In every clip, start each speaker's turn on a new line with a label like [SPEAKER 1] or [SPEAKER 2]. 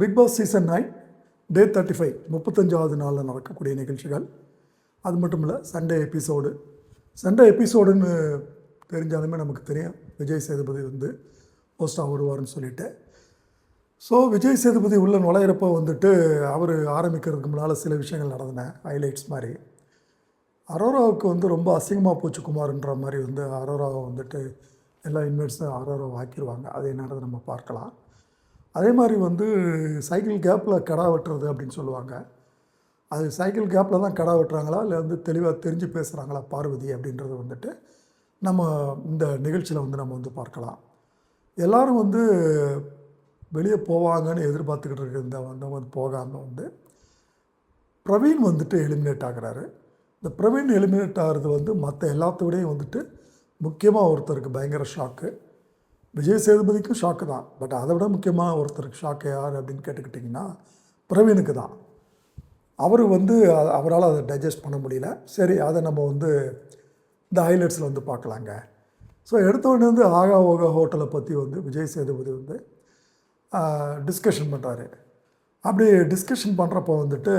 [SPEAKER 1] Big Boss season 9 டே 35 35வது நாளில் நடக்கக்கூடிய நிகழ்ச்சிகள். அது மட்டும் இல்லை, சண்டே எபிசோடுன்னு தெரிஞ்சாலுமே நமக்கு தெரியும் விஜய் சேதுபதி வந்து போஸ்டாக வருவார்னு சொல்லிட்டு. ஸோ விஜய் சேதுபதி உள்ள நுழையிறப்போ வந்துட்டு அவர் ஆரம்பிக்கிறதுக்கு முன்னால் சில விஷயங்கள் நடந்தன, ஹைலைட்ஸ் மாதிரி. அரோராவுக்கு வந்து ரொம்ப அசிங்கமாக போச்சு குமார்ன்ற மாதிரி வந்து அரோராவை வந்துட்டு எல்லா இன்வெஸ்ட்ஸும் அரோராவை ஆக்கிடுவாங்க. அது என்னது நம்ம பார்க்கலாம். அதே மாதிரி வந்து சைக்கிள் கேப்பில் கடா வெட்டுறது அப்படின்னு சொல்லுவாங்க. அது சைக்கிள் கேப்பில் தான் கடா வெட்டுறாங்களா இல்லை வந்து தெளிவாக தெரிஞ்சு பேசுகிறாங்களா பார்வதி அப்படின்றது வந்துட்டு நம்ம இந்த நிகழ்ச்சியில் வந்து நம்ம வந்து பார்க்கலாம். எல்லோரும் வந்து வெளியே போவாங்கன்னு எதிர்பார்த்துக்கிட்டு இருக்க வந்தவங்க வந்து போகாமல் வந்து பிரவீன் வந்துட்டு எலிமினேட் ஆகிறாரு. இந்த பிரவீன் எலிமினேட் ஆகிறது வந்து மற்ற எல்லாத்தோடையும் வந்துட்டு முக்கியமாக ஒருத்தருக்கு பயங்கர ஷாக்கு. விஜய் சேதுபதிக்கும் ஷாக்கு தான், பட் அதை விட முக்கியமாக ஒருத்தருக்கு ஷாக்கு யார் அப்படின்னு கேட்டுக்கிட்டிங்கன்னா பிரவீனுக்கு தான். அவர் வந்து அவரால் அதை டைஜஸ்ட் பண்ண முடியல. சரி, அதை நம்ம வந்து இந்த ஹைலைட்ஸில் வந்து பார்க்கலாங்க. ஸோ எடுத்தோடனே வந்து ஆகா ஓகா ஹோட்டலை பற்றி வந்து விஜய் சேதுபதி வந்து டிஸ்கஷன் பண்ணுறாரு. அப்படி டிஸ்கஷன் பண்ணுறப்போ வந்துட்டு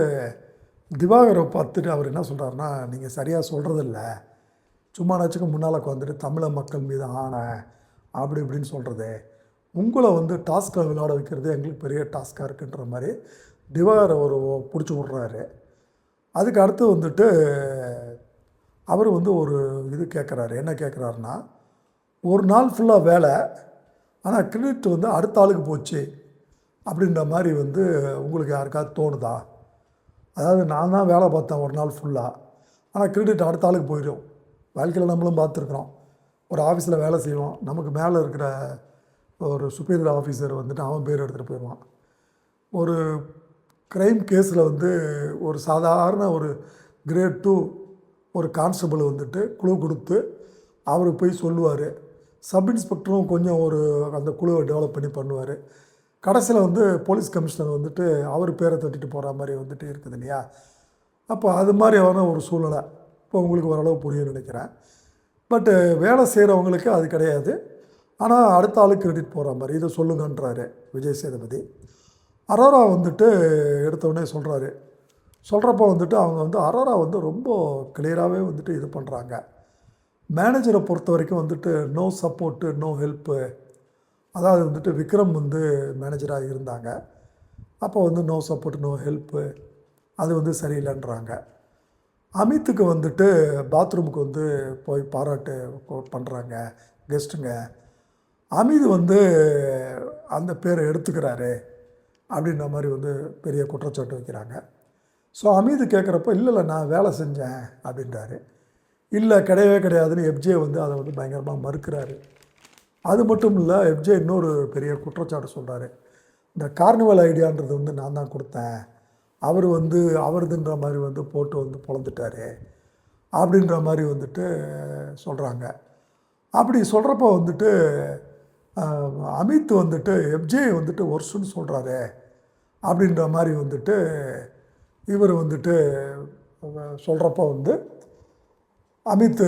[SPEAKER 1] திவாகரை பார்த்துட்டு அவர் என்ன சொல்கிறாருன்னா, நீங்கள் சரியாக சொல்கிறதில்ல, சும்மா நச்சுக்கு முன்னால் வந்துட்டு தமிழ மக்கள் மீது ஆணை அப்படி இப்படின்னு சொல்கிறது, உங்களை வந்து டாஸ்கில் விளையாட வைக்கிறது எங்களுக்கு பெரிய டாஸ்க்காக இருக்குன்ற மாதிரி திவாகரை ஒரு பிடிச்சி விட்றாரு. அதுக்கு அடுத்து வந்துட்டு அவர் வந்து ஒரு இது கேட்குறாரு. என்ன கேட்குறாருன்னா, ஒரு நாள் ஃபுல்லாக வேலை, ஆனால் கிரெடிட் வந்து அடுத்த ஆளுக்கு போச்சு அப்படின்ற மாதிரி வந்து உங்களுக்கு யாருக்காவது தோணுதா? அதாவது நான் தான் வேலை பார்த்தேன் ஒரு நாள் ஃபுல்லாக, ஆனால் கிரெடிட் அடுத்த ஆளுக்கு போயிடும். வாழ்க்கையில் நம்மளும் பார்த்துருக்குறோம். ஒரு ஆஃபீஸில் வேலை செய்வோம், நமக்கு மேலே இருக்கிற ஒரு சுப்பீரியர் ஆஃபீஸர் வந்துட்டு அவன் பேர் எடுத்துகிட்டு போயிடுவான். ஒரு க்ரைம் கேஸில் வந்து ஒரு சாதாரண ஒரு கிரேட் 2 ஒரு கான்ஸ்டபிள் வந்துட்டு குழு கொடுத்து அவர் போய் சொல்லுவார். சப் இன்ஸ்பெக்டரும் கொஞ்சம் ஒரு அந்த குழுவை டெவலப் பண்ணி பண்ணுவார். கடைசியில் வந்து போலீஸ் கமிஷனர் வந்துட்டு அவர் பேரை தட்டிட்டு போகிற மாதிரி வந்துட்டு இருக்குது இல்லையா? அப்போ அது மாதிரியான ஒரு சூழ்நிலை இப்போ உங்களுக்கு ஓரளவு புரியும் நினைக்கிறேன். பட்டு வேலை செய்கிறவங்களுக்கு அது கிடையாது, ஆனால் அடுத்த ஆளுக்கு கிரெடிட் போகிற மாதிரி இதை சொல்லுங்கன்றாரு விஜய் சேதுபதி. அரோரா வந்துட்டு எடுத்தோடனே சொல்கிறப்போ வந்துட்டு அவங்க வந்து அரோரா வந்து ரொம்ப கிளியராகவே வந்துட்டு இது பண்ணுறாங்க. மேனேஜரை பொறுத்த வரைக்கும் வந்துட்டு நோ சப்போர்ட்டு நோ ஹெல்ப்பு. அதாவது வந்துட்டு விக்ரம் வந்து மேனேஜராக இருந்தாங்க, அப்போ வந்து நோ சப்போர்ட் நோ ஹெல்ப்பு, அது வந்து சரியில்லைன்றாங்க. அமித்துக்கு வந்துட்டு பாத்ரூமுக்கு வந்து போய் பாராட்டு பண்ணுறாங்க கெஸ்ட்டுங்க. அமித் வந்து அந்த பேரை எடுத்துக்கிறாரு அப்படின்ற மாதிரி வந்து பெரிய குற்றச்சாட்டு வைக்கிறாங்க. ஸோ அமித் கேட்குறப்ப இல்லை நான் வேலை செஞ்சேன் அப்படின்றாரு. இல்லை கிடையவே கிடையாதுன்னு எஃப்ஜே வந்து அதை வந்து பயங்கரமாக மறுக்கிறாரு. அது மட்டும் இல்லை, எஃப்ஜே இன்னொரு பெரிய குற்றச்சாட்டு சொல்கிறாரு. இந்த கார்னிவல் ஐடியான்றது வந்து நான் தான் கொடுத்தேன், அவர் வந்து அவருதுன்ற மாதிரி வந்து போட்டு வந்து பொழந்துட்டார் அப்படின்ற மாதிரி வந்துட்டு சொல்கிறாங்க. அப்படி சொல்கிறப்போ வந்துட்டு அமித் வந்துட்டு எஃப்ஜே வந்துட்டு ஒர்ஸ்ன்னு சொல்கிறாரு அப்படின்ற மாதிரி வந்துட்டு இவர் வந்துட்டு சொல்கிறப்போ வந்து அமித்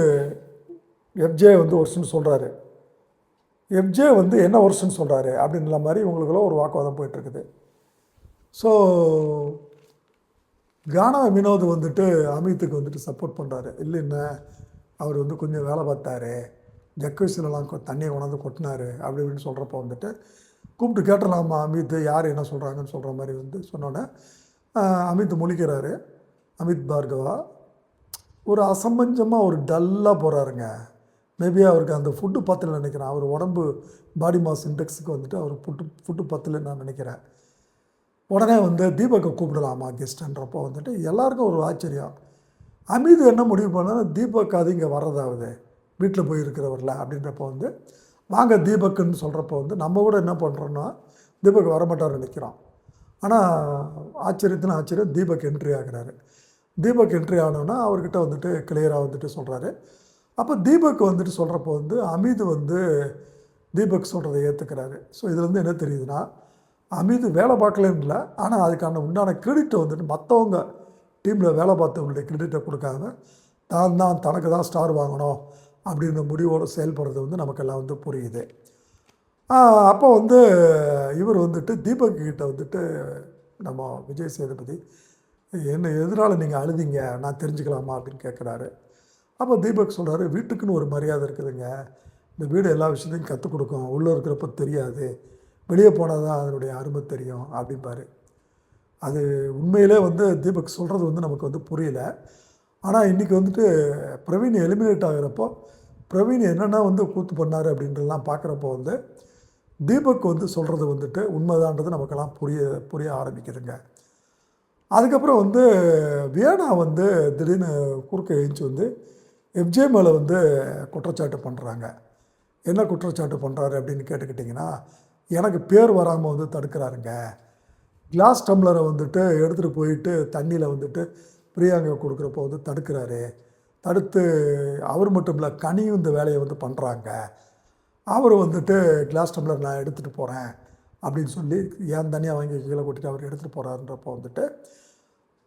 [SPEAKER 1] எஃப்ஜே வந்து ஒர்ஸ்ன்னு சொல்கிறாரு. எஃப்ஜே வந்து என்ன ஒர்ஸ்ன்னு சொல்கிறாரு அப்படின்ற மாதிரி இவங்களுக்குள்ள ஒரு வாக்குவாதம் போயிட்டுருக்குது. ஸோ கானா வினோத் வந்துட்டு அமித்துக்கு வந்துட்டு சப்போர்ட் பண்ணுறாரு. இல்லைன்னா அவர் வந்து கொஞ்சம் வேலை பார்த்தாரு, ஜக்குவிசிலலாம் தண்ணியை கொண்டாந்து கொட்டினார் அப்படி இப்படின்னு சொல்கிறப்போ வந்துட்டு கூப்பிட்டு கேட்டலாமா அமித் யார் என்ன சொல்கிறாங்கன்னு சொல்கிற மாதிரி வந்து சொன்னோன்னே அமித் முழிக்கிறாரு. அமித் பார்கவா ஒரு அசம்பஞ்சமாக ஒரு டல்லாக போகிறாருங்க. மேபி அவருக்கு அந்த ஃபுட்டு பத்தலைன்னு நினைக்கிறேன். அவர் உடம்பு பாடி மாஸ் இண்டெக்ஸுக்கு வந்துட்டு அவர் ஃபுட்டு பத்தலைன்னு நான் நினைக்கிறேன். உடனே வந்து தீபக்கை கூப்பிடலாமா கெஸ்ட்டுன்றப்போ வந்துட்டு எல்லாருக்கும் ஒரு ஆச்சரியம். அமித் என்ன முடிவு பண்ணால் தீபக் அது இங்கே வர்றதாவது வீட்டில் போய் இருக்கிறவரில் அப்படின்றப்போ வந்து வாங்க தீபக்குன்னு சொல்கிறப்போ வந்து நம்ம கூட என்ன பண்ணுறோன்னா தீபக் வரமாட்டார்னு நினைக்கிறோம். ஆனால் ஆச்சரியம் தீபக் என்ட்ரி ஆகிறாரு. தீபக் என்ட்ரி ஆனோன்னா அவர்கிட்ட வந்துட்டு கிளியராக வந்துட்டு சொல்கிறாரு. அப்போ தீபக் வந்துட்டு சொல்கிறப்போ வந்து அமித் வந்து தீபக் சொல்கிறத ஏற்றுக்கிறாரு. ஸோ இதில் வந்து என்ன தெரியுதுன்னா, அமித் வேலை பார்க்கலன்னு இல்லை, ஆனால் அதுக்கான உண்டான கிரெடிட்டை வந்துட்டு மற்றவங்க டீமில் வேலை பார்த்தவங்களுடைய கிரெடிட்டை கொடுக்காம தான் தனக்கு தான் ஸ்டார் வாங்கணும் அப்படின்ற முடிவோடு செயல்படுறது வந்து நமக்கெல்லாம் வந்து புரியுது. அப்போ வந்து இவர் வந்துட்டு தீபக் கிட்ட வந்துட்டு நம்ம விஜய் சேதுபதி, என்ன எதனால் நீங்கள் அழுதிங்க, நான் தெரிஞ்சுக்கலாமா அப்படின்னு கேட்குறாரு. அப்போ தீபக் சொல்கிறாரு, வீட்டுக்குன்னு ஒரு மரியாதை இருக்குதுங்க, இந்த வீடு எல்லா விஷயத்தையும் கற்றுக் கொடுக்கும், உள்ளே இருக்கிறப்ப தெரியாது, வெளியே போனால் தான் அதனுடைய அருமை தெரியும் அப்படிம்பாரு. அது உண்மையிலே வந்து தீபக் சொல்கிறது வந்து நமக்கு வந்து புரியல. ஆனால் இன்றைக்கி வந்துட்டு பிரவீன் எலிமினேட் ஆகிறப்போ பிரவீன் என்னென்ன வந்து கூத்து பண்ணார் அப்படின்றதெல்லாம் பார்க்குறப்போ வந்து தீபக் வந்து சொல்கிறது வந்துட்டு உண்மைதான்றது நமக்கெல்லாம் புரிய ஆரம்பிக்குதுங்க. அதுக்கப்புறம் வந்து வியனா வந்து திடீர்னு குறுக்க எழுந்துச்சி வந்து எஃப்ஜே மேலே வந்து குற்றச்சாட்டு பண்ணுறாங்க. என்ன குற்றச்சாட்டு பண்ணுறாரு அப்படின்னு கேட்டுக்கிட்டிங்கன்னா, எனக்கு பேர் வராமல் வந்து தடுக்கிறாருங்க, கிளாஸ் டம்ளரை வந்துட்டு எடுத்துகிட்டு போயிட்டு தண்ணியில் வந்துட்டு பிரியாங்க கொடுக்குறப்போ வந்து தடுக்கிறாரு, தடுத்து அவர் மட்டும் இல்லை கனியும் இந்த வேலையை வந்து பண்ணுறாங்க, அவர் வந்துட்டு கிளாஸ் டம்ளர் நான் எடுத்துகிட்டு போகிறேன் அப்படின்னு சொல்லி ஏன் தனியாக வாங்கி கீழே கொட்டிட்டு அவர் எடுத்துகிட்டு போகிறாருன்றப்போ வந்துட்டு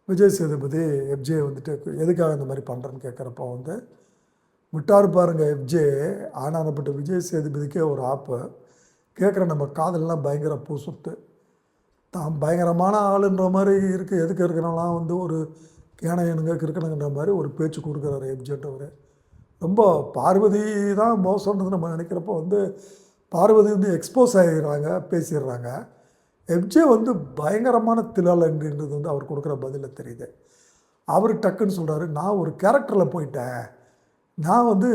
[SPEAKER 1] விஜய் சேதுபதி எஃப்ஜே வந்துட்டு எதுக்காக இந்த மாதிரி பண்ணுறேன்னு கேட்குறப்போ வந்து விட்டார் பாருங்க எஃப்ஜே. ஆனானப்பட்ட விஜய் சேதுபதிக்கே ஒரு ஆப்பு கேட்குற நம்ம காதலெலாம் பயங்கர பூசுத்து, தான் பயங்கரமான ஆளுன்ற மாதிரி இருக்குது, எதுக்கு இருக்கிறவங்களாம் வந்து ஒரு கேனையனுங்க கிறுக்கணுங்கிற மாதிரி ஒரு பேச்சு கொடுக்குறாரு எஃப்ஜேன்றவர். ரொம்ப பார்வதி தான் மோசம்ன்றது நம்ம நினைக்கிறப்போ வந்து பார்வதி வந்து எக்ஸ்போஸ் ஆகிடுறாங்க, பேசிடுறாங்க. எஃப்ஜே வந்து பயங்கரமான தில்லாலன்றது வந்து அவர் கொடுக்குற பதிலில் தெரியுது. அவர் டக்குன்னு சொல்கிறாரு, நான் ஒரு கேரக்டரில் போயிட்டேன், நான் வந்து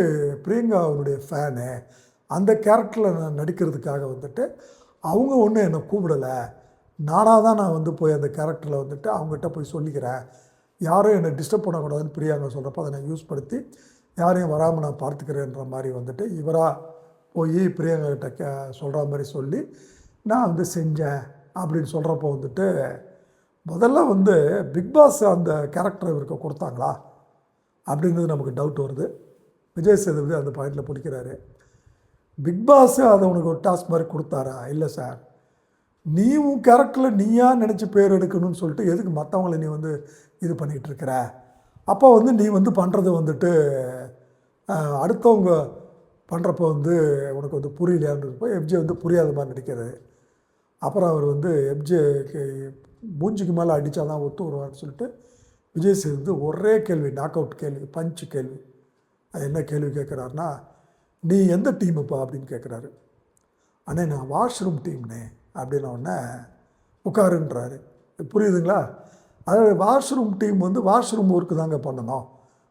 [SPEAKER 1] பிரியங்கா அவருடைய ஃபேனு, அந்த கேரக்டரில் நான் நடிக்கிறதுக்காக வந்துட்டு அவங்க ஒன்றும் என்னை கூப்பிடலை, நானாக தான் நான் வந்து போய் அந்த கேரக்டரில் வந்துட்டு அவங்ககிட்ட போய் சொல்லிக்கிறேன், யாரும் என்னை டிஸ்டர்ப் பண்ணக்கூடாதுன்னு பிரியாங்க சொல்கிறப்போ அதை நான் யூஸ் படுத்தி யாரையும் வராமல் நான் பார்த்துக்கிறேன்ற மாதிரி வந்துட்டு இவராக போய் பிரியங்கா சொல்கிற மாதிரி சொல்லி நான் வந்து செஞ்சேன் அப்படின்னு சொல்கிறப்போ வந்துட்டு முதல்ல வந்து பிக்பாஸ் அந்த கேரக்டரை இவருக்கு கொடுத்தாங்களா அப்படின்றது நமக்கு டவுட் வருது. விஜய் சேதுபதி அந்த பாயிண்டில் பிடிக்கிறாரு. பிக்பாஸு அதை உனக்கு ஒரு டாஸ்க் மாதிரி கொடுத்தாரா? இல்லை சார், நீ உன் கேரக்டரில் நீயா நினச்சி பேர் எடுக்கணும்னு சொல்லிட்டு எதுக்கு மற்றவங்களை நீ வந்து இது பண்ணிகிட்ருக்கிற? அப்போ வந்து நீ வந்து பண்ணுறது வந்துட்டு அடுத்தவங்க பண்ணுறப்போ வந்து உனக்கு வந்து புரியலையான்றப்போ எஃப்ஜே வந்து புரியாத மாதிரி நடிக்கிறது. அப்புறம் அவர் வந்து எஃப்ஜேக்கு மூஞ்சிக்கு மேலே அடித்தா தான் ஒத்து வருவார்னு சொல்லிட்டு விஜய் சேதுபதி ஒரே கேள்வி, நாக் அவுட் கேள்வி, பஞ்சு கேள்வி. அது என்ன கேள்வி கேட்குறாருன்னா, நீ எந்த டீமுப்பா அப்படின்னு கேட்குறாரு. அண்ணே நான் வாஷ்ரூம் டீம்னே அப்படின்ன உடனே உட்காருன்றாரு. புரியுதுங்களா? அதாவது வாஷ்ரூம் டீம் வந்து வாஷ்ரூம் ஒர்க்கு தாங்க பண்ணணும்,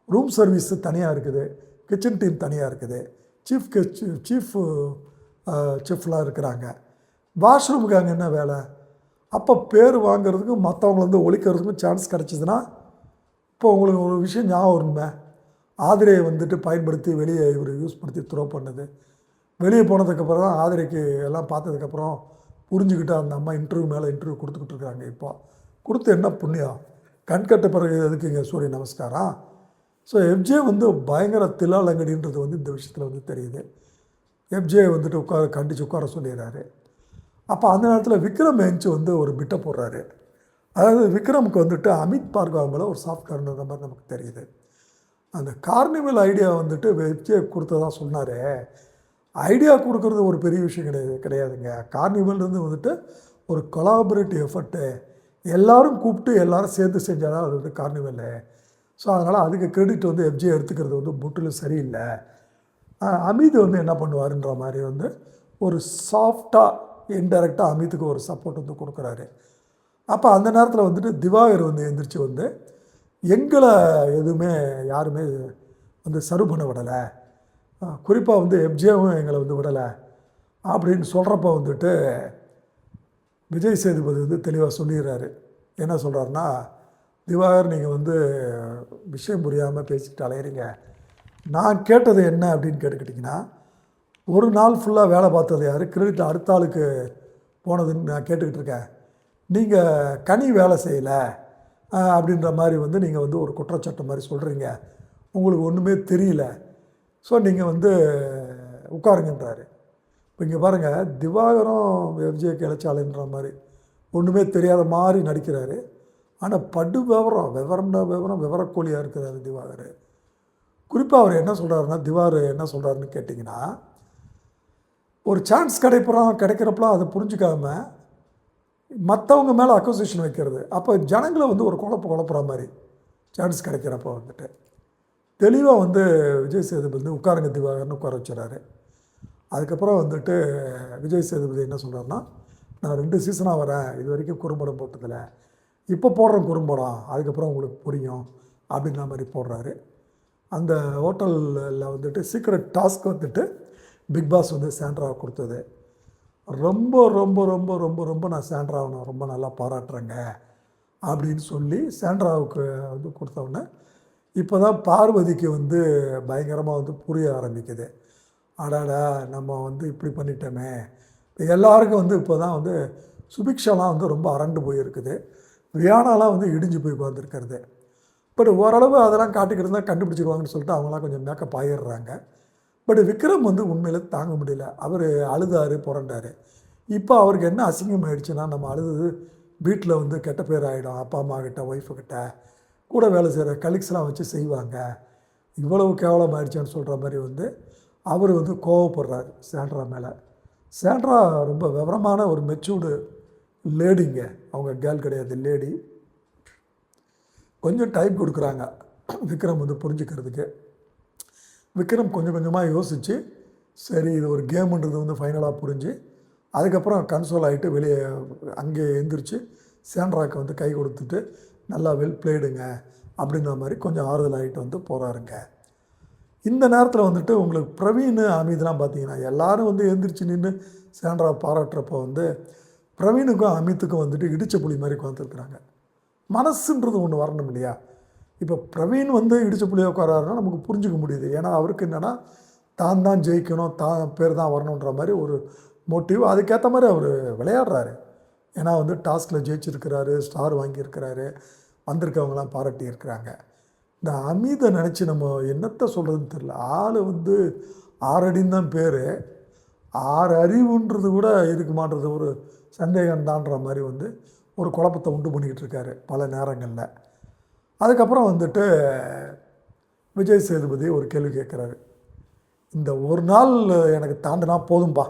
[SPEAKER 1] ரூம் சர்வீஸ் தனியாக இருக்குது, கிச்சன் டீம் தனியாக இருக்குது, சீஃப் செஃப்லாம் இருக்கிறாங்க, வாஷ்ரூமுக்கு அங்கே என்ன வேலை? அப்போ பேர் வாங்கிறதுக்கும் மற்றவங்கள வந்து ஒழிக்கிறதுக்கும் சான்ஸ் கிடச்சிதுன்னா, இப்போ உங்களுக்கு ஒரு விஷயம் ஞாபகம் வருமே, ஆதிரையை வந்துட்டு பயன்படுத்தி வெளியே இவர் யூஸ் படுத்தி த்ரோ பண்ணது. வெளியே போனதுக்கப்புறம் தான் ஆதிரைக்கு எல்லாம் பார்த்ததுக்கப்புறம் புரிஞ்சுக்கிட்டு அந்த அம்மா இன்டர்வியூ மேலே இன்டர்வியூ கொடுத்துக்கிட்டு இருக்காங்க. இப்போ கொடுத்து என்ன புண்ணியம், கண்கட்ட பிறகு எதுக்கு இங்கே சூரிய நமஸ்காரம்? ஸோ எஃப்ஜே வந்து பயங்கர தில்லாலங்கடின்றது வந்து இந்த விஷயத்தில் வந்து தெரியுது. எஃப்ஜே வந்துட்டு கண்டித்து உட்கார சொல்லிடுறாரு. அப்போ அந்த நேரத்தில் விக்ரம் எஞ்சி வந்து ஒரு பிட்டை போடுறாரு. அதாவது விக்ரமுக்கு வந்துட்டு அமித் பார்கவா மேலே ஒரு சாஃப்ட் கார்னர் மாதிரி நமக்கு தெரியுது. அந்த கார்னிவல் ஐடியா வந்துட்டு எஃப்ஜே கொடுத்ததா சொன்னார். ஐடியா கொடுக்குறது ஒரு பெரிய விஷயம் கிடையாதுங்க. கார்னிவல்ன்றது வந்துட்டு ஒரு கொலாபரேட்டிவ் எஃபர்ட்டு, எல்லோரும் கூப்பிட்டு எல்லோரும் சேர்ந்து செஞ்சால் தான் அது வந்து கார்னிவலு. ஸோ அதனால் அதுக்கு கிரெடிட் வந்து எஃப்ஜே எடுத்துக்கிறது வந்து முற்றிலும் சரியில்லை. அமித் வந்து என்ன பண்ணுவாருன்ற மாதிரி வந்து ஒரு சாஃப்டாக இன்டெரக்டாக அமித்துக்கு ஒரு சப்போர்ட் வந்து கொடுக்குறாரு. அப்போ அந்த நேரத்தில் வந்துட்டு திவாகர் வந்து எந்திரிச்சு வந்து எங்களை எதுவுமே யாருமே வந்து சர்வ் பண்ண விடலை, குறிப்பாக வந்து எஃப்ஜேவும் எங்களை வந்து விடலை அப்படின்னு சொல்கிறப்ப வந்துட்டு விஜய் சேதுபதி வந்து தெளிவாக சொல்லிடுறாரு. என்ன சொல்கிறாருன்னா, திவாகர் நீங்கள் வந்து விஷயம் புரியாமல் பேசிக்கிட்டு அலையிறீங்க, நான் கேட்டது என்ன அப்படின்னு கேட்டுக்கிட்டிங்கன்னா, ஒரு நாள் ஃபுல்லாக வேலை பார்த்தது யார், கிரெடிட் அடுத்த ஆளுக்கு போனதுன்னு நான் கேட்டுக்கிட்டு இருக்கேன், நீங்கள் கனி வேலை செய்யலை அப்படின்ற மாதிரி வந்து நீங்கள் வந்து ஒரு குற்றச்சாட்டு மாதிரி சொல்கிறீங்க, உங்களுக்கு ஒன்றுமே தெரியல, ஸோ நீங்கள் வந்து உட்காருங்கன்றாரு. இப்போ இங்கே பாருங்கள், திவாகரும் எஃப்ஜேக்கு இழைச்சாலுன்ற மாதிரி ஒன்றுமே தெரியாத மாதிரி நடிக்கிறாரு. ஆனால் படு விவரக்கோழியாக இருக்கிறாரு திவாகர். குறிப்பாக அவர் என்ன சொல்கிறாருன்னா, திவாகர் என்ன சொல்கிறாருன்னு கேட்டிங்கன்னா, ஒரு சான்ஸ் கிடைக்கிறப்பலாம் அதை புரிஞ்சுக்காம மற்றவங்க மேலே அக்யூசேஷன் வைக்கிறது. அப்போ ஜனங்களை வந்து ஒரு குழப்புற மாதிரி சான்ஸ் கிடைக்கிறப்ப வந்துட்டு தெளிவாக வந்து விஜய் சேதுபதி உட்காருங்க திவாகர்னு உட்கார வச்சுறாரு. அதுக்கப்புறம் வந்துட்டு விஜய் சேதுபதி என்ன சொல்கிறாருன்னா, நான் 2 சீசனாக வரேன், இது வரைக்கும் குறும்படம் போட்டதில்லை, இப்போ போடுறேன் குறும்படம், அதுக்கப்புறம் உங்களுக்கு புரியும் அப்படின்ற மாதிரி போடுறாரு. அந்த ஹோட்டலில் வந்துட்டு சீக்ரெட் டாஸ்க் வந்துட்டு பிக் பாஸ் வந்து சாண்ட்ராவை கொடுத்தது. ரொம்ப ரொம்ப ரொம்ப ரொம்ப ரொம்ப நான் சாண்ட்ராவை நான் ரொம்ப நல்லா பாராட்டுறேங்க அப்படின்னு சொல்லி சாண்ட்ராவுக்கு வந்து கொடுத்தோன்னே இப்போ தான் பார்வதிக்கு வந்து பயங்கரமாக வந்து புரிய ஆரம்பிக்குது. அடாடா நம்ம வந்து இப்படி பண்ணிட்டோமே. இப்போ எல்லாருக்கும் வந்து இப்போ தான் வந்து சுபிக்ஷாலாம் வந்து ரொம்ப அரண்டு போயிருக்குது. வியானாலாம் வந்து இடிஞ்சு போய் உட்காந்துருக்கிறது. பட் ஓரளவு அதெல்லாம் காட்டிக்கிட்டு தான் கண்டுபிடிச்சிருவாங்கன்னு சொல்லிட்டு அவங்களாம் கொஞ்சம் மேக்கப் ஆகிடுறாங்க. பட் விக்ரம் வந்து உண்மையில் தாங்க முடியல. அவர் அழுதாரு, புரண்டார். இப்போ அவருக்கு என்ன அசிங்கம் ஆகிடுச்சுன்னா, நம்ம அழுது வீட்டில் வந்து கெட்ட பேர் ஆகிடும், அப்பா அம்மா கிட்ட, ஒய்ஃபுக்கிட்ட, கூட வேலை செய்கிற கலீக்ஸ்லாம் வச்சு செய்வாங்க, இவ்வளவு கேவலம் ஆகிடுச்சான்னு சொல்கிற மாதிரி வந்து அவர் வந்து கோவப்படுறாரு சாண்ட்ரா மேலே. சாண்ட்ரா ரொம்ப விவரமான ஒரு மெச்சூர்டு லேடிங்க, அவங்க கேர்ள் கிடையாது, லேடி. கொஞ்சம் டைம் கொடுக்குறாங்க விக்ரம் வந்து புரிஞ்சுக்கிறதுக்கு. விக்ரம் கொஞ்சம் கொஞ்சமாக யோசித்து சரி இது ஒரு கேமுன்றது வந்து ஃபைனலாக புரிஞ்சு அதுக்கப்புறம் கன்சோல் ஆகிட்டு வெளியே அங்கே எழுந்திரிச்சு சாண்ட்ராக்கு வந்து கை கொடுத்துட்டு நல்லா வெல் பிளேடுங்க அப்படின்ற மாதிரி கொஞ்சம் ஆறுதல் ஆகிட்டு வந்து போகிறாருங்க. இந்த நேரத்தில் வந்துட்டு உங்களுக்கு பிரவீன் அமித்லாம் பார்த்தீங்கன்னா எல்லோரும் வந்து எழுந்திரிச்சு நின்று சாண்ட்ரா பாராட்டுறப்போ வந்து பிரவீனுக்கும் அமித்துக்கும் வந்துட்டு இடித்த புலி மாதிரி உட்காந்துருக்குறாங்க. மனசுன்றது ஒன்று வரணும் இல்லையா? இப்போ பிரவீன் வந்து இடித்த புளியை உட்காராருன்னா நமக்கு புரிஞ்சிக்க முடியுது. ஏன்னா அவருக்கு என்னென்னா தான் ஜெயிக்கணும், பேர் தான் வரணுன்ற மாதிரி ஒரு மோட்டிவ். அதுக்கேற்ற மாதிரி அவர் விளையாடுறாரு. ஏன்னா வந்து டாஸ்கில் ஜெயிச்சிருக்கிறாரு, ஸ்டார் வாங்கியிருக்கிறாரு, வந்திருக்கவங்களாம் பாராட்டி இருக்கிறாங்க. இந்த அமிதை நினச்சி நம்ம என்னத்தை சொல்கிறதுன்னு தெரில. ஆள் வந்து 6 அடின்னு தான் பேர், 6 அறிவுன்றது கூட இருக்குமான்றது ஒரு சந்தேகம்தான்ற மாதிரி வந்து ஒரு குழப்பத்தை உண்டு பண்ணிக்கிட்டு இருக்காரு பல நேரங்களில். அதுக்கப்புறம் வந்துட்டு விஜய் சேதுபதி ஒரு கேள்வி கேட்குறாரு, இந்த ஒரு நாள் எனக்கு தாண்டினா போதும்பா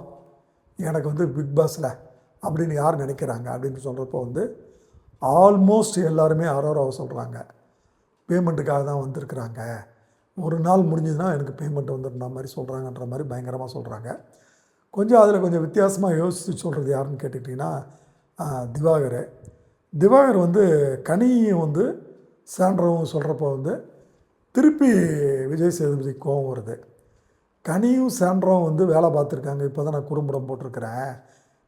[SPEAKER 1] எனக்கு வந்து பிக் பாஸில் அப்படின்னு யார் நினைக்கிறாங்க அப்படின்னு சொல்கிறப்போ வந்து ஆல்மோஸ்ட் எல்லாருமே அரோராவை சொல்கிறாங்க. பேமெண்ட்டுக்காக தான் வந்திருக்கிறாங்க, ஒரு நாள் முடிஞ்சதுன்னா எனக்கு பேமெண்ட் வந்துடுற மாதிரி சொல்கிறாங்கன்ற மாதிரி பயங்கரமாக சொல்கிறாங்க. கொஞ்சம் அதில் கொஞ்சம் வித்தியாசமாக யோசித்து சொல்கிறது யாருன்னு கேட்டுக்கிட்டிங்கன்னா திவாகர் வந்து கனியும் வந்து சாண்ட்ராவும் சொல்கிறப்போ வந்து திருப்பி விஜய் சேதுபதி கோவம் வருது. கனியும் சாண்ட்ராவும் வந்து வேலை பார்த்துருக்காங்க, இப்போ தான் நான் குறும்படம் போட்டிருக்கிறேன்,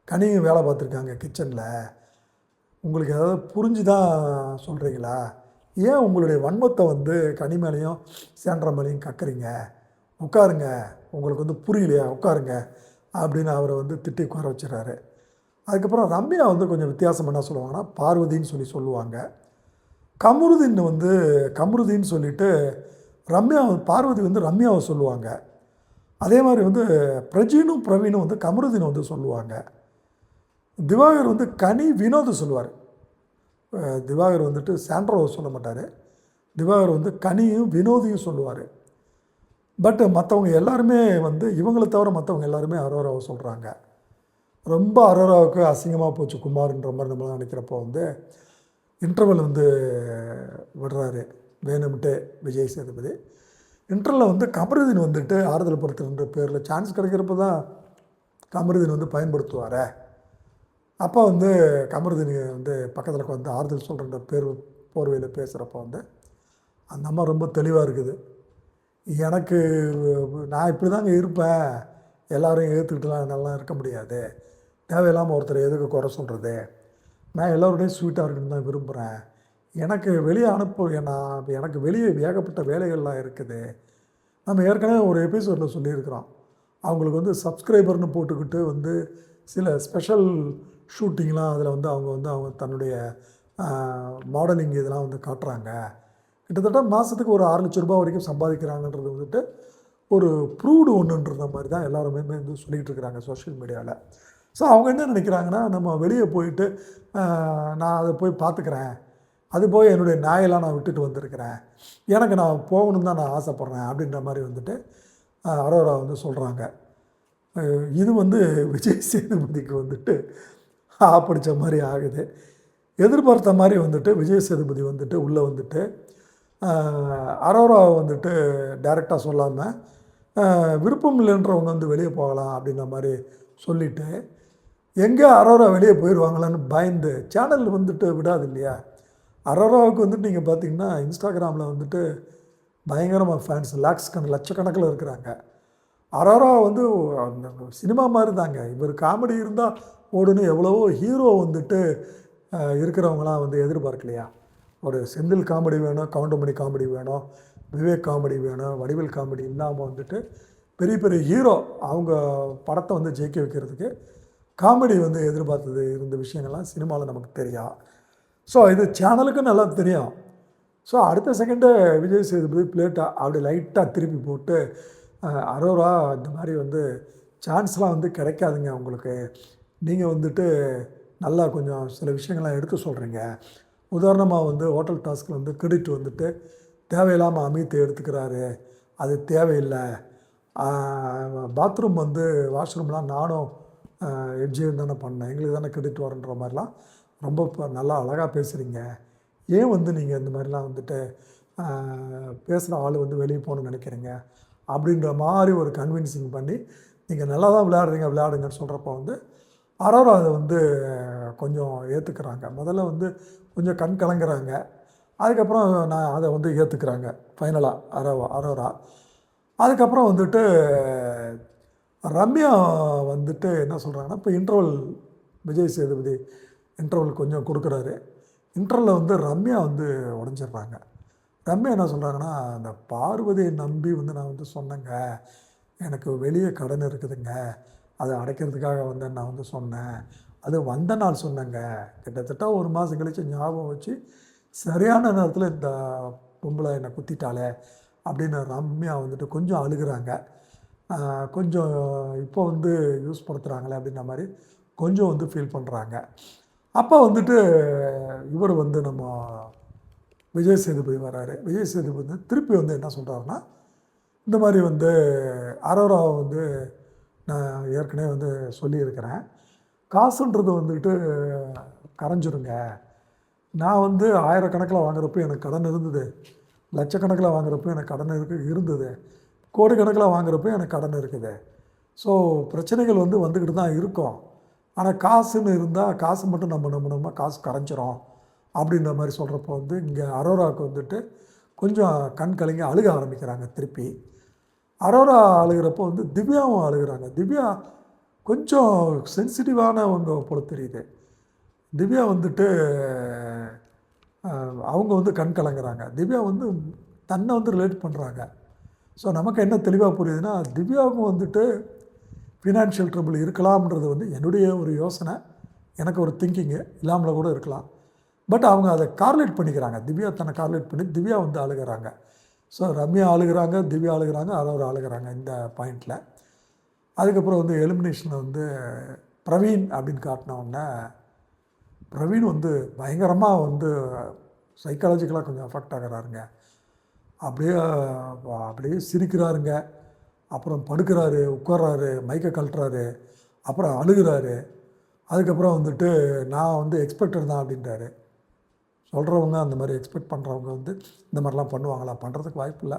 [SPEAKER 1] கனியும் வேலை பார்த்துருக்காங்க கிச்சனில், உங்களுக்கு ஏதாவது புரிஞ்சு தான் சொல்கிறீங்களா? ஏன் உங்களுடைய வன்மத்தை வந்து கனி மேலேயும் சாண்ட்ரா மேலேயும் கக்குறீங்க? உட்காருங்க, உங்களுக்கு வந்து புரியலையா, உட்காருங்க அப்படின்னு அவரை வந்து திட்டி உட்கார வச்சுறாரு. அதுக்கப்புறம் ரம்யா வந்து கொஞ்சம் வித்தியாசம் என்ன சொல்லுவாங்கன்னா பார்வதின்னு சொல்லுவாங்க. கமருதீன்னு சொல்லிவிட்டு பார்வதி வந்து ரம்யாவை சொல்லுவாங்க. அதே மாதிரி வந்து பிரவீனும் வந்து கமருதீனை வந்து சொல்லுவாங்க. திவாகர் வந்து கனி வினோத் சொல்லுவார். திவாகர் வந்துட்டு சாண்ட்ராவை சொல்ல மாட்டார். திவாகர் வந்து கனியும் வினோதையும் சொல்லுவார். பட் மற்றவங்க எல்லாருமே வந்து இவங்களை தவிர மற்றவங்க எல்லாருமே அரோராவை சொல்கிறாங்க. ரொம்ப அரோராவுக்கு அசிங்கமாக போச்சு குமார்ன்ற மாதிரி நம்மளாம் நினைக்கிறப்போ வந்து இன்டர்வல் வந்து விடுறாரு வேணும்ட்டு விஜய் சேதுபதி. இன்டர்வலில் வந்து கமருதீன் வந்துட்டு ஆறுதல் படுத்துகின்ற பேரில் சான்ஸ் கிடைக்கிறப்ப தான் கமருதீன் வந்து பயன்படுத்துவார். அப்போ வந்து கமருதீன் வந்து பக்கத்தில் வந்து ஆறுதல் சொல்கிற பேர் போர்வையில் பேசுகிறப்போ வந்து அந்த அம்மா ரொம்ப தெளிவாக இருக்குது. எனக்கு நான் இப்படி தாங்க இருப்பேன், எல்லோரும் ஏற்றுக்கிட்டுலாம் நல்லா இருக்க முடியாது, தேவையில்லாமல் ஒருத்தர் எதுக்கு குறை சொல்கிறது, நான் எல்லோருடையும் ஸ்வீட்டாக இருக்குன்னு தான் விரும்புகிறேன், எனக்கு வெளியே எனக்கு வெளியே ஏகப்பட்ட வேலைகள்லாம் இருக்குது. நம்ம ஏற்கனவே ஒரு எபிசோடில் சொல்லியிருக்கிறோம், அவங்களுக்கு வந்து சப்ஸ்கிரைபர்னு போட்டுக்கிட்டு வந்து சில ஸ்பெஷல் ஷூட்டிங்லாம் அதில் வந்து அவங்க தன்னுடைய மாடலிங் இதெல்லாம் வந்து காட்டுறாங்க. கிட்டத்தட்ட மாதத்துக்கு ஒரு 6 லட்ச ரூபா வரைக்கும் சம்பாதிக்கிறாங்கன்றது வந்துட்டு ஒரு ப்ரூவ்டு ஒன்றுன்ற மாதிரி தான் எல்லாருமே வந்து சொல்லிகிட்டு இருக்கிறாங்க சோஷியல் மீடியாவில். ஸோ அவங்க என்ன நினைக்கிறாங்கன்னா, நம்ம வெளியே போயிட்டு நான் அதை போய் பார்த்துக்கிறேன், அது போய் என்னுடைய நாயெல்லாம் நான் விட்டுட்டு வந்திருக்கிறேன், நான் போகணுன்னு தான் நான் ஆசைப்பட்றேன் அப்படின்ற மாதிரி வந்துட்டு அரோரா வந்து சொல்கிறாங்க. இது வந்து விஜய் சேதுபதிக்கு வந்துட்டு படித்த மாதிரி ஆகுது. எதிர்பார்த்த மாதிரி வந்துட்டு விஜய் சேதுபதி வந்துட்டு உள்ளே வந்துட்டு அரோராவை வந்துட்டு டைரெக்டாக சொல்லாமல் விருப்பம் இல்லைன்றவங்க வந்து வெளியே போகலாம் அப்படின்ற மாதிரி சொல்லிவிட்டு எங்கே அரோரா வெளியே போயிடுவாங்களான்னு பயந்து சேனல் வந்துட்டு விடாது இல்லையா. அரோராவுக்கு வந்துட்டு நீங்கள் பார்த்தீங்கன்னா இன்ஸ்டாகிராமில் வந்துட்டு பயங்கரமாக ஃபேன்ஸ் லட்சக்கணக்கில் இருக்கிறாங்க. அரோரா வந்து சினிமா மாதிரி தாங்க. இவர் காமெடி இருந்தால் ஓடுன்னு எவ்வளவோ ஹீரோ வந்துட்டு இருக்கிறவங்களாம் வந்து எதிர்பார்க்கலையா. ஒரு செந்தில் காமெடி வேணும், கவுண்டமணி காமெடி வேணும், விவேக் காமெடி வேணும், வடிவேல் காமெடி இல்லாமல் வந்துட்டு பெரிய பெரிய ஹீரோ அவங்க படத்தை வந்து ஜெயிக்க வைக்கிறதுக்கு காமெடி வந்து எதிர்பார்த்தது இருந்த விஷயங்கள்லாம் சினிமாவில் நமக்கு தெரியும். ஸோ இது சேனலுக்கும் நல்லா தெரியும். ஸோ அடுத்த செகண்டு விஜய் சேதுபதி பிளேட்டாக அப்படி லைட்டாக திருப்பி போட்டு அரோரா இந்த மாதிரி வந்து சான்ஸ்லாம் வந்து கிடைக்காதுங்க உங்களுக்கு. நீங்கள் வந்துட்டு நல்லா கொஞ்சம் சில விஷயங்கள்லாம் எடுத்து சொல்கிறீங்க. உதாரணமாக வந்து ஹோட்டல் டாஸ்கில் வந்து கிரெடிட் வந்துட்டு தேவையில்லாமல் அமித் எடுத்துக்கிறாரு, அது தேவையில்லை. பாத்ரூம் வந்து வாஷ்ரூம்லாம் நானும் எம்ஜிஆர் தானே பண்ணேன், எங்களுக்கு தானே கிரெடிட் வரன்ற மாதிரிலாம் ரொம்ப நல்லா அழகாக பேசுகிறீங்க. ஏன் வந்து நீங்கள் இந்த மாதிரிலாம் வந்துட்டு பேசுகிற ஆள் வந்து வெளியே போகணுன்னு நினைக்கிறீங்க அப்படின்ற மாதிரி ஒரு கன்வின்சிங் பண்ணி நீங்கள் நல்லா தான் விளையாடுங்கன்னு சொல்கிறப்போ வந்து அரோரா அதை வந்து கொஞ்சம் ஏற்றுக்கிறாங்க. முதல்ல வந்து கொஞ்சம் கண் கலங்குறாங்க, அதுக்கப்புறம் நான் அதை வந்து ஏற்றுக்கிறாங்க ஃபைனலாக அரோரா. அதுக்கப்புறம் வந்துட்டு ரம்யா வந்துட்டு என்ன சொல்கிறாங்கன்னா, இப்போ இன்டர்வல் விஜய் சேதுபதி இன்டர்வல் கொஞ்சம் கொடுக்குறாரு. இன்டர்வலில் வந்து ரம்யா வந்து உடஞ்சிடுறாங்க. ரம்யா என்ன சொல்கிறாங்கன்னா, அந்த பார்வதியை நம்பி வந்து நான் வந்து சொன்னேங்க, எனக்கு வெளியே கடன் இருக்குதுங்க, அதை அடைக்கிறதுக்காக வந்து நான் வந்து சொன்னேன், அது வந்த நாள் சொன்னேங்க, கிட்டத்தட்ட ஒரு மாதம் கழித்து ஞாபகம் வச்சு சரியான நேரத்தில் இந்த பொம்பளை என்னை குத்திட்டாலே அப்படின்னு ரம்யா வந்துட்டு கொஞ்சம் அழுகிறாங்க. கொஞ்சம் இப்போ வந்து யூஸ் படுத்துகிறாங்களே அப்படின்ற மாதிரி கொஞ்சம் வந்து ஃபீல் பண்ணுறாங்க. அப்போ வந்துட்டு இவர் வந்து நம்ம விஜய் சேதுபதி வர்றாரு. விஜய் சேதுபதி வந்து திருப்பி வந்து என்ன சொல்கிறாருன்னா, இந்த மாதிரி வந்து அரோராவை வந்து நான் ஏற்கனவே வந்து சொல்லியிருக்கிறேன், காசுன்றது வந்துட்டு கரைஞ்சிருங்க. நான் வந்து ஆயிரக்கணக்கில் வாங்குறப்போ எனக்கு கடன் இருந்தது, லட்சக்கணக்கில் வாங்குறப்போ எனக்கு கடன் இருந்தது, கோடிக்கணக்கில் வாங்குறப்போ எனக்கு கடன் இருக்குது. ஸோ பிரச்சனைகள் வந்து வந்துக்கிட்டு தான் இருக்கும். ஆனால் காசுன்னு இருந்தால் காசு மட்டும் நம்ம காசு கரைஞ்சிரும் அப்படின்ற மாதிரி சொல்கிறப்போ வந்து இங்கே அரோராவுக்கு வந்துட்டு கொஞ்சம் கண் கலங்கி அழுக ஆரம்பிக்கிறாங்க. திருப்பி அரோரா அழுகிறப்போ வந்து திவ்யாவும் அழுகிறாங்க. திவ்யா கொஞ்சம் சென்சிட்டிவானவங்க போல தெரியுது. திவ்யா வந்துட்டு அவங்க வந்து கண் கலங்குறாங்க. திவ்யா வந்து தன்னை வந்து ரிலேட் பண்ணுறாங்க. ஸோ நமக்கு என்ன தெளிவாக புரியுதுன்னா, திவ்யாவுக்கும் வந்துட்டு ஃபினான்ஷியல் ட்ரபிள் இருக்கலாம்ன்றது வந்து என்னுடைய ஒரு யோசனை, எனக்கு ஒரு திங்கிங்கு இல்லாமல் கூட இருக்கலாம். பட் அவங்க அதை கார்லேட் பண்ணிக்கிறாங்க. திவ்யா தன்னை கார்லேட் பண்ணி திவ்யா வந்து அழுகிறாங்க. ஸோ ரம்யா அழுகிறாங்க, திவ்யா அழுகிறாங்க, அரோரா அழுகிறாங்க இந்த பாயிண்டில். அதுக்கப்புறம் வந்து எலிமினேஷனில் வந்து பிரவீன் அப்படின்னு காட்டினவுடனே பிரவீன் வந்து பயங்கரமாக வந்து சைக்காலஜிக்கலாக கொஞ்சம் அஃபெக்ட் ஆகிறாருங்க. அப்படியே சிரிக்கிறாருங்க, அப்புறம் படுக்கிறாரு, உட்கார்றாரு, மைக்கை கழட்டுறாரு, அப்புறம் அழுகிறாரு. அதுக்கப்புறம் வந்துட்டு நான் வந்து எக்ஸ்பெக்டர் தான் அப்படின்றாரு. சொல்கிறவங்க அந்த மாதிரி எக்ஸ்பெக்ட் பண்ணுறவங்க வந்து இந்த மாதிரிலாம் பண்ணுவாங்களா? பண்ணுறதுக்கு வாய்ப்பு இல்லை,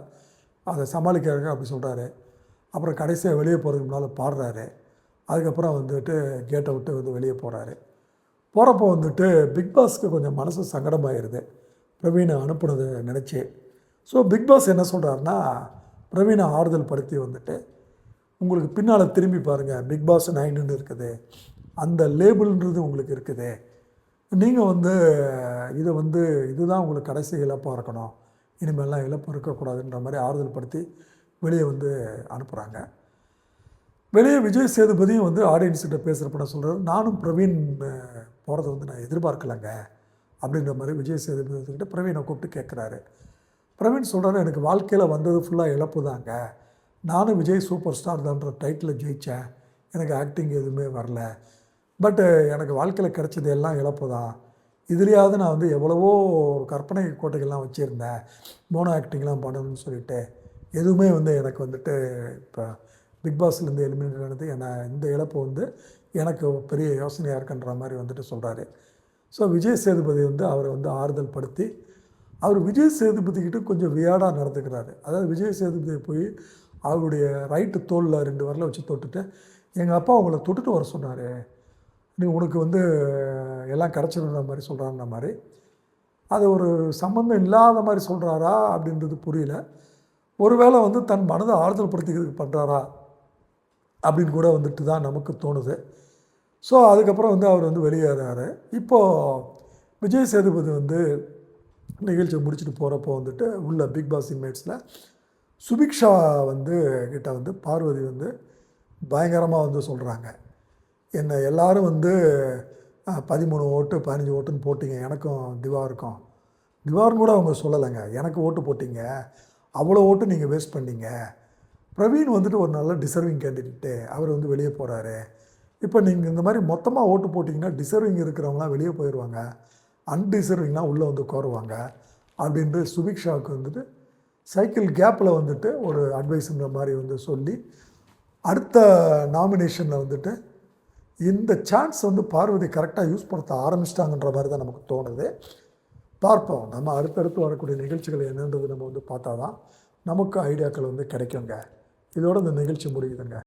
[SPEAKER 1] அதை சமாளிக்கிறதுக்கு அப்படி சொல்கிறாரு. அப்புறம் கடைசியாக வெளியே போகிறதுக்கு முன்னால் பாடுறாரு. அதுக்கப்புறம் வந்துட்டு கேட்டை விட்டு வந்து வெளியே போகிறாரு. போகிறப்போ வந்துட்டு பிக் பாஸ்க்கு கொஞ்சம் மனசு சங்கடமாகிடுது பிரவீனை அனுப்புனதை நினச்சி. ஸோ பிக் பாஸ் என்ன சொல்கிறாருன்னா, பிரவீனை ஆறுதல் படுத்தி வந்துட்டு உங்களுக்கு பின்னால் திரும்பி பாருங்கள், பிக் பாஸ் 9ன்னு இருக்குது, அந்த லேபிள்ன்றது உங்களுக்கு இருக்குது, நீங்கள் வந்து இதை வந்து இதுதான் உங்களுக்கு கடைசி இழப்பாக இருக்கணும், இனிமேலாம் இழப்பு இருக்கக்கூடாதுன்ற மாதிரி ஆறுதல் படுத்தி வெளியே வந்து அனுப்புகிறாங்க. வெளியே விஜய் சேதுபதியும் வந்து ஆடியன்ஸ்கிட்ட பேசுகிறப்ப நான் சொல்கிறார், நானும் பிரவீன் போகிறத வந்து நான் எதிர்பார்க்கலைங்க அப்படின்ற மாதிரி விஜய் சேதுபதிக்கிட்ட பிரவீனை கூப்பிட்டு கேட்குறாரு. பிரவீன் சொல்கிறாரு, எனக்கு வாழ்க்கையில் வந்தது ஃபுல்லாக இழப்பு தாங்க, நானும் விஜய் சூப்பர் ஸ்டார் தான்ற டைட்டில் ஜெயித்தேன், எனக்கு ஆக்டிங் எதுவுமே வரல, பட்டு எனக்கு வாழ்க்கையில் கிடைச்சது எல்லாம் இழப்பு தான். இதுலேயாவது நான் வந்து எவ்வளவோ கற்பனை கோட்டைகள்லாம் வச்சுருந்தேன், மோனோ ஆக்டிங்லாம் பண்ணணும்னு சொல்லிட்டு எதுவுமே வந்து எனக்கு வந்துட்டு இப்போ பிக் பாஸ்லேருந்து எலிமினேட் ஆனது இந்த இழப்பு வந்து எனக்கு பெரிய யோசனையாக இருக்குன்ற மாதிரி வந்துட்டு சொல்கிறாரு. ஸோ விஜய் சேதுபதி வந்து அவரை வந்து ஆறுதல் படுத்தி அவர் விஜய் சேதுபதிக்கிட்ட கொஞ்சம் வியாடாக நடந்துக்கிறாரு. அதாவது விஜய் சேதுபதியை போய் அவருடைய ரைட்டு தோளில் 2 விரலை வச்சு தொட்டுட்டு, எங்கள் அப்பா உங்களை தொட்டுட்டு வர சொன்னார், நீ உனக்கு வந்து எல்லாம் கிடச்சிருன்ற மாதிரி சொல்கிறான்ற மாதிரி, அது ஒரு சம்மந்தம் இல்லாத மாதிரி சொல்கிறாரா அப்படின்றது புரியல. ஒருவேளை வந்து தன் மனதை ஆறுதல் படுத்திக்கிறதுக்கு பண்ணுறாரா அப்படின்னு கூட வந்துட்டு தான் நமக்கு தோணுது. ஸோ அதுக்கப்புறம் வந்து அவர் வந்து வெளியேறாரு. இப்போது விஜய் சேதுபதி வந்து நிகழ்ச்சியை முடிச்சுட்டு போகிறப்போ வந்துட்டு உள்ள பிக் பாஸ் இன்மேட்ஸில் சுபிக்ஷா வந்து கிட்ட வந்து பார்வதி வந்து பயங்கரமாக வந்து சொல்கிறாங்க, என்னை எல்லோரும் வந்து 13 ஓட்டு 15 ஓட்டுன்னு போட்டிங்க, எனக்கும் திவாருக்கும். திவாருன்னு கூட அவங்க சொல்லலைங்க, எனக்கு ஓட்டு போட்டிங்க, அவ்வளோ ஓட்டு நீங்கள் வேஸ்ட் பண்ணிங்க. பிரவீன் வந்துட்டு ஒரு நல்ல டிசர்விங் கேண்டிடேட்டு, அவர் வந்து வெளியே போகிறாரு. இப்போ நீங்கள் இந்த மாதிரி மொத்தமாக ஓட்டு போட்டிங்கன்னா டிசர்விங் இருக்கிறவங்களாம் வெளியே போயிடுவாங்க, அன்டிசர்விங்லாம் உள்ளே வந்து கோருவாங்க அப்படின்ட்டு சுபிக்ஷாவுக்கு வந்துட்டு சைக்கிள் கேப்பில் வந்துட்டு ஒரு அட்வைஸுங்கிற மாதிரி வந்து சொல்லி அடுத்த நாமினேஷனில் வந்துட்டு இந்த சான்ஸ் வந்து பார்வதி கரெக்டாக யூஸ் படுத்த ஆரம்பிச்சிட்டாங்கன்ற மாதிரி தான் நமக்கு தோணுது. பார்ப்போம், நம்ம அடுத்தடுத்து வரக்கூடிய நிகழ்ச்சிகள் என்னன்றது நம்ம வந்து பார்த்தா தான் நமக்கு ஐடியாக்கள் வந்து கிடைக்குங்க. இதோட இந்த நிகழ்ச்சி முடியுதுங்க.